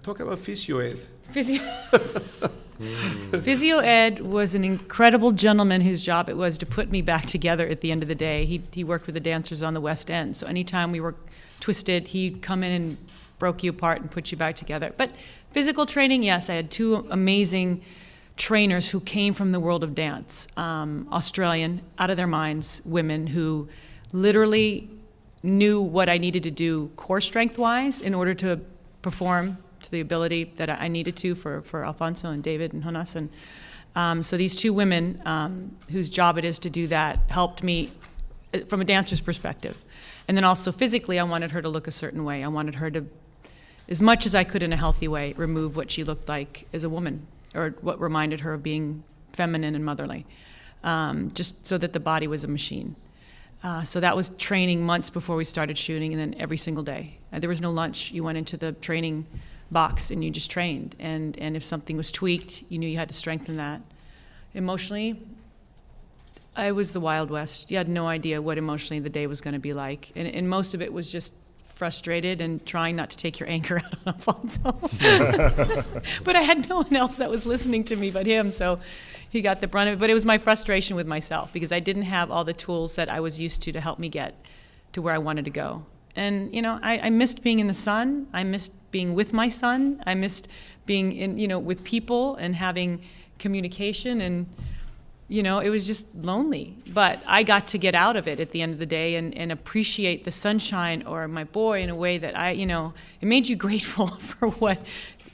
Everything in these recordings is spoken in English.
Talk about physio ed. Physio ed was an incredible gentleman whose job it was to put me back together at the end of the day. He worked with the dancers on the West End, so anytime we were twisted, he'd come in and broke you apart and put you back together. But physical training, yes, I had two amazing trainers who came from the world of dance, Australian, out of their minds, women who literally knew what I needed to do core strength-wise in order to perform to the ability that I needed to for Alfonso and David and Jonas. And so these two women whose job it is to do that helped me from a dancer's perspective. And then also physically, I wanted her to look a certain way. I wanted her to, as much as I could in a healthy way, remove what she looked like as a woman or what reminded her of being feminine and motherly, just so that the body was a machine. So that was training months before we started shooting, and then every single day. There was no lunch. You went into the training box and you just trained. And if something was tweaked, you knew you had to strengthen that. Emotionally, I was the Wild West. You had no idea what emotionally the day was going to be like. And most of it was just frustrated and trying not to take your anger out on Alfonso. But I had no one else that was listening to me but him, so he got the brunt of it. But it was my frustration with myself because I didn't have all the tools that I was used to help me get to where I wanted to go. And, you know, I missed being in the sun. I missed being with my son. I missed being in, you know, with people and having communication. And, you know, it was just lonely. But I got to get out of it at the end of the day and appreciate the sunshine or my boy in a way that I, you know, it made you grateful for what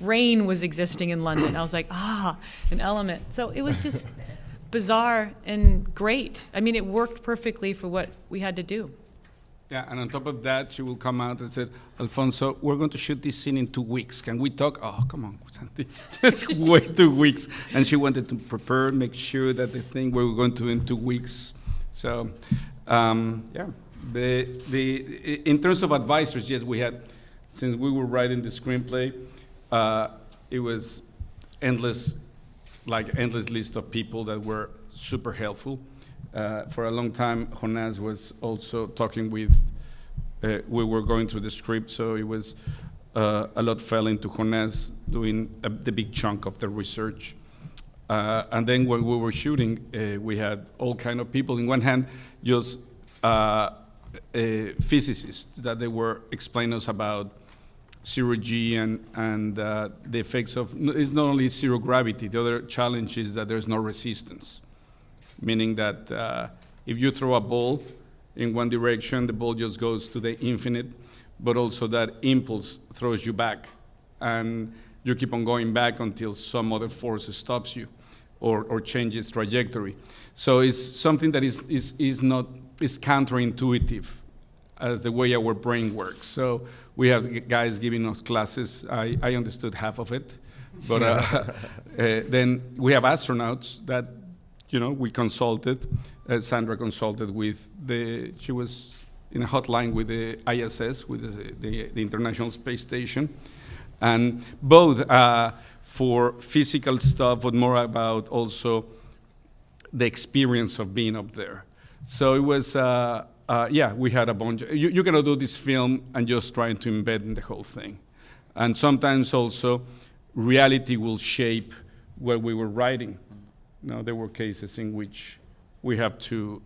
rain was existing in London. I was like, an element. So it was just bizarre and great. I mean, it worked perfectly for what we had to do. Yeah, and on top of that, she will come out and said, Alfonso, we're going to shoot this scene in 2 weeks. Can we talk? Oh, come on, Santi. Let's wait 2 weeks. And she wanted to prepare, make sure that the thing we were going to do in 2 weeks. So, yeah. In terms of advisors, yes, we had, since we were writing the screenplay, it was endless list of people that were super helpful. For a long time, Jonas was also talking with, we were going through the script, so it was a lot fell into Jonas doing the big chunk of the research. And then when we were shooting, we had all kind of people. In one hand, just physicists that they were explaining us about zero G and the effects of, it's not only zero gravity, the other challenge is that there's no resistance. Meaning that if you throw a ball in one direction, the ball just goes to the infinite, but also that impulse throws you back, and you keep on going back until some other force stops you or changes trajectory. So it's something that is counterintuitive as the way our brain works. So we have guys giving us classes. I understood half of it, but then we have astronauts that, you know, we consulted. Sandra consulted with she was in a hotline with the ISS, with the International Space Station. And both for physical stuff, but more about also the experience of being up there. So it was, yeah, we had a bunch. You cannot do this film and just trying to embed in the whole thing. And sometimes also reality will shape what we were writing. No, there were cases in which we have to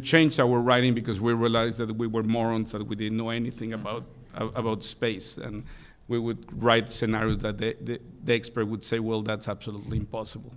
change our writing because we realized that we were morons, that we didn't know anything about space, and we would write scenarios that the expert would say, well, that's absolutely impossible.